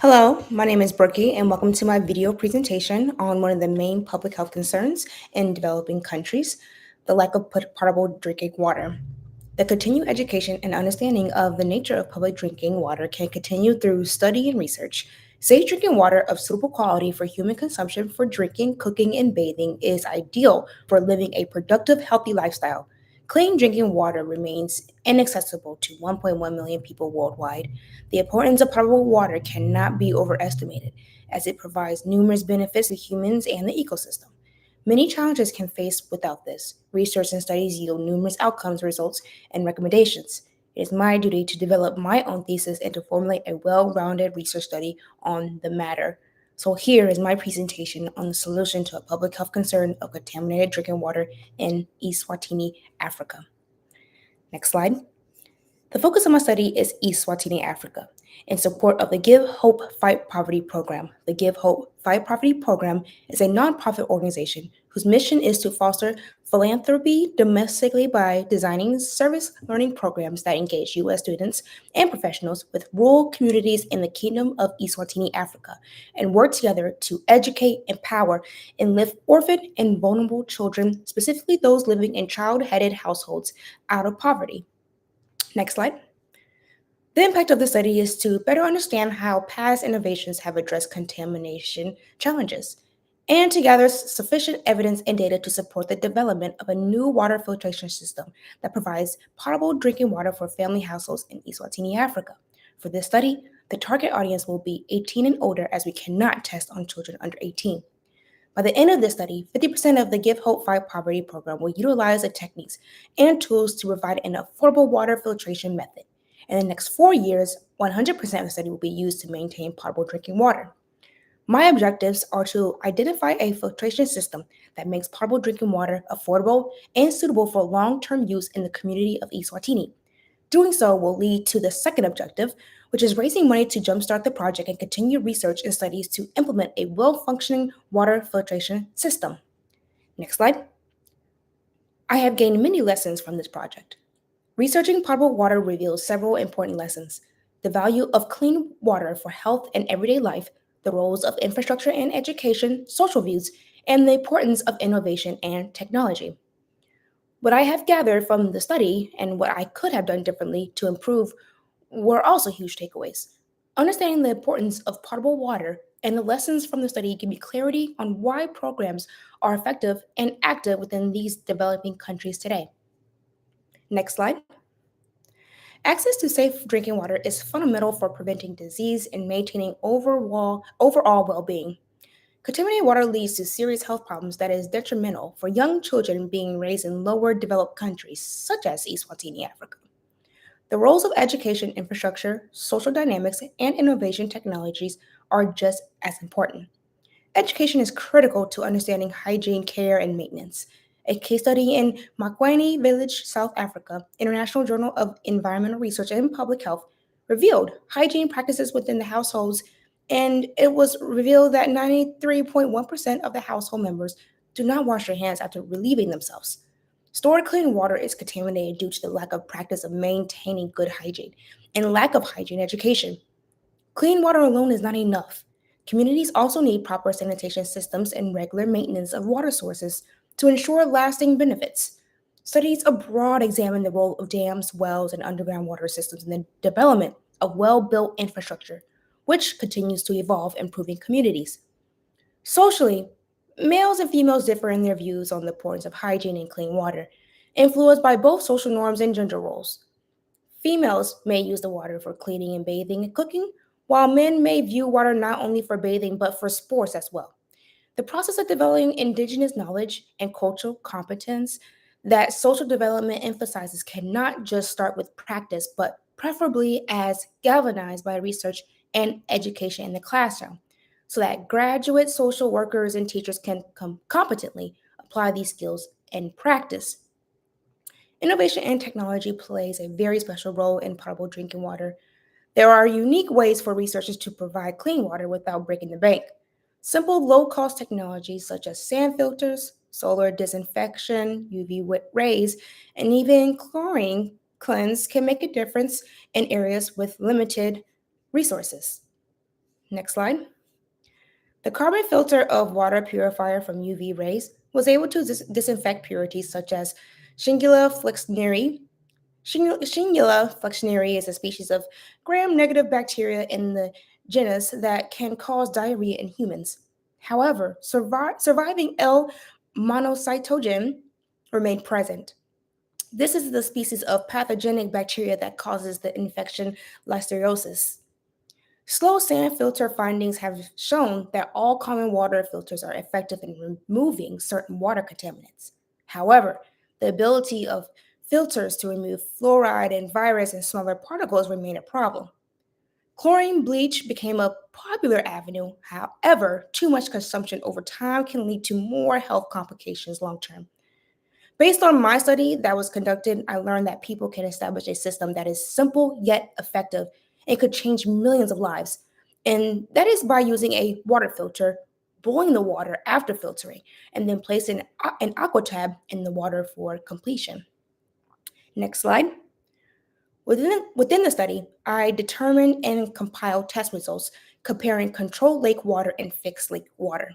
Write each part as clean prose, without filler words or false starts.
Hello, my name is Brookie, and welcome to my video presentation on one of the main public health concerns in developing countries, the lack of potable drinking water. The continued education and understanding of the nature of public drinking water can continue through study and research. Safe drinking water of suitable quality for human consumption for drinking, cooking, and bathing is ideal for living a productive, healthy lifestyle. Clean drinking water remains inaccessible to 1.1 million people worldwide. The importance of potable water cannot be overestimated, as it provides numerous benefits to humans and the ecosystem. Many challenges can face without this. Research and studies yield numerous outcomes, results, and recommendations. It is my duty to develop my own thesis and to formulate a well-rounded research study on the matter. So here is my presentation on the solution to a public health concern of contaminated drinking water in Eswatini, Africa. Next slide. The focus of my study is Eswatini, Africa, in support of the Give Hope Fight Poverty program. The Give Hope Fight Poverty program is a nonprofit organization whose mission is to foster philanthropy domestically by designing service learning programs that engage U.S. students and professionals with rural communities in the Kingdom of Eswatini, Africa, and work together to educate, empower, and lift orphan and vulnerable children, specifically those living in child-headed households, out of poverty. Next slide. The impact of the study is to better understand how past innovations have addressed contamination challenges and to gather sufficient evidence and data to support the development of a new water filtration system that provides potable drinking water for family households in Eswatini, Africa. For this study, the target audience will be 18 and older, as we cannot test on children under 18. By the end of this study, 50% of the Give Hope Fight Poverty program will utilize the techniques and tools to provide an affordable water filtration method. In the next 4 years, 100% of the study will be used to maintain potable drinking water. My objectives are to identify a filtration system that makes potable drinking water affordable and suitable for long-term use in the community of Eswatini. Doing so will lead to the second objective, which is raising money to jumpstart the project and continue research and studies to implement a well-functioning water filtration system. Next slide. I have gained many lessons from this project. Researching potable water reveals several important lessons: the value of clean water for health and everyday life, the roles of infrastructure and education, social views, and the importance of innovation and technology. What I have gathered from the study and what I could have done differently to improve were also huge takeaways. Understanding the importance of potable water and the lessons from the study give me clarity on why programs are effective and active within these developing countries today. Next slide. Access to safe drinking water is fundamental for preventing disease and maintaining overall well-being. Contaminated water leads to serious health problems that is detrimental for young children being raised in lower developed countries such as Eswatini, Africa. The roles of education, infrastructure, social dynamics, and innovation technologies are just as important. Education is critical to understanding hygiene, care, and maintenance. A case study in Makwani Village, South Africa, International Journal of Environmental Research and Public Health, revealed hygiene practices within the households, and it was revealed that 93.1% of the household members do not wash their hands after relieving themselves. Stored clean water is contaminated due to the lack of practice of maintaining good hygiene and lack of hygiene education. Clean water alone is not enough. Communities also need proper sanitation systems and regular maintenance of water sources to ensure lasting benefits. Studies abroad examine the role of dams, wells, and underground water systems in the development of well-built infrastructure, which continues to evolve, improving communities. Socially, males and females differ in their views on the importance of hygiene and clean water, influenced by both social norms and gender roles. Females may use the water for cleaning and bathing and cooking, while men may view water not only for bathing but for sports as well. The process of developing indigenous knowledge and cultural competence that social development emphasizes cannot just start with practice, but preferably as galvanized by research and education in the classroom, so that graduate social workers and teachers can competently apply these skills in practice. Innovation and technology plays a very special role in potable drinking water. There are unique ways for researchers to provide clean water without breaking the bank. Simple, low-cost technologies such as sand filters, solar disinfection, UV rays, and even chlorine cleanse can make a difference in areas with limited resources. Next slide. The carbon filter of water purifier from UV rays was able to disinfect purities such as Shingula flexneri. Shingula flexneri is a species of gram-negative bacteria in the genus that can cause diarrhea in humans. However, surviving L. monocytogen remained present. This is the species of pathogenic bacteria that causes the infection listeriosis. Slow sand filter findings have shown that all common water filters are effective in removing certain water contaminants. However, the ability of filters to remove fluoride and virus and smaller particles remain a problem. Chlorine bleach became a popular avenue. However, too much consumption over time can lead to more health complications long term. Based on my study that was conducted, I learned that people can establish a system that is simple yet effective and could change millions of lives. And that is by using a water filter, boiling the water after filtering, and then placing an aqua tab in the water for completion. Next slide. Within the study, I determined and compiled test results comparing controlled lake water and fixed lake water.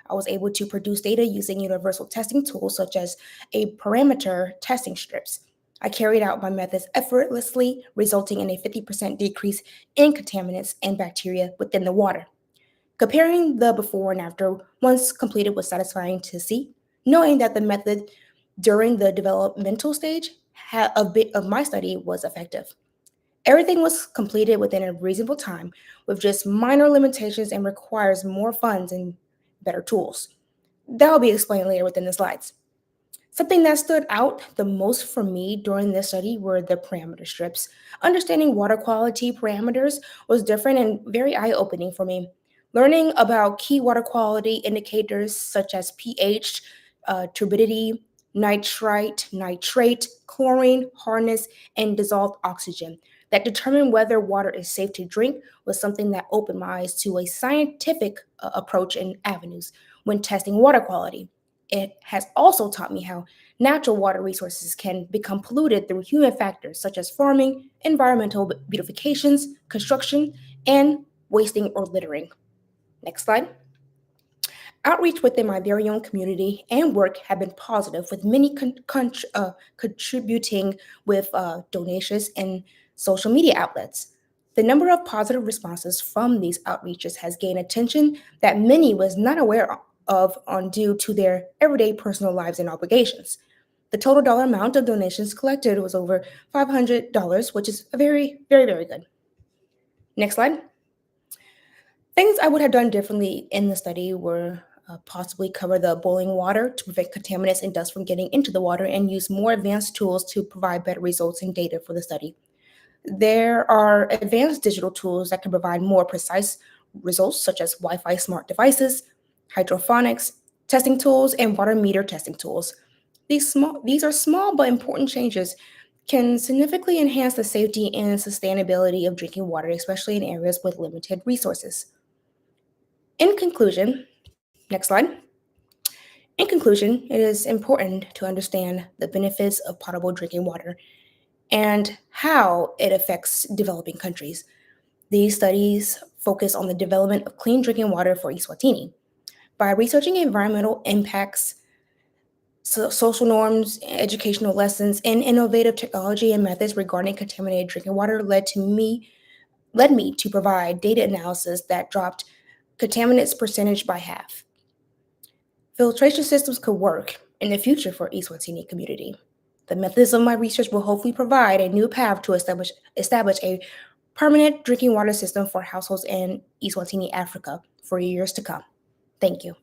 I was able to produce data using universal testing tools such as a parameter testing strips. I carried out my methods effortlessly, resulting in a 50% decrease in contaminants and bacteria within the water. Comparing the before and after once completed was satisfying to see, knowing that the method during the developmental stage of my study was effective. Everything was completed within a reasonable time with just minor limitations and requires more funds and better tools. That will be explained later within the slides. Something that stood out the most for me during this study were the parameter strips. Understanding water quality parameters was different and very eye-opening for me. Learning about key water quality indicators such as pH, turbidity, nitrate, chlorine, hardness, and dissolved oxygen that determine whether water is safe to drink was something that opened my eyes to a scientific approach and avenues when testing water quality. It has also taught me how natural water resources can become polluted through human factors such as farming, environmental beautifications, construction, and wasting or littering. Next slide. Outreach within my very own community and work have been positive, with many contributing with donations and social media outlets. The number of positive responses from these outreaches has gained attention that many was not aware of on due to their everyday personal lives and obligations. The total dollar amount of donations collected was over $500, which is very, very, very good. Next slide. Things I would have done differently in the study were possibly cover the boiling water to prevent contaminants and dust from getting into the water and use more advanced tools to provide better results and data for the study. There are advanced digital tools that can provide more precise results, such as Wi-Fi smart devices, hydroponics testing tools, and water meter testing tools. These are small but important changes can significantly enhance the safety and sustainability of drinking water, especially in areas with limited resources. In conclusion, next slide. In conclusion, it is important to understand the benefits of potable drinking water and how it affects developing countries. These studies focus on the development of clean drinking water for Eswatini. By researching environmental impacts, social norms, educational lessons, and innovative technology and methods regarding contaminated drinking water led me to provide data analysis that dropped contaminants percentage by half. Filtration systems could work in the future for Eswatini community. The methods of my research will hopefully provide a new path to establish a permanent drinking water system for households in Eswatini, Africa for years to come. Thank you.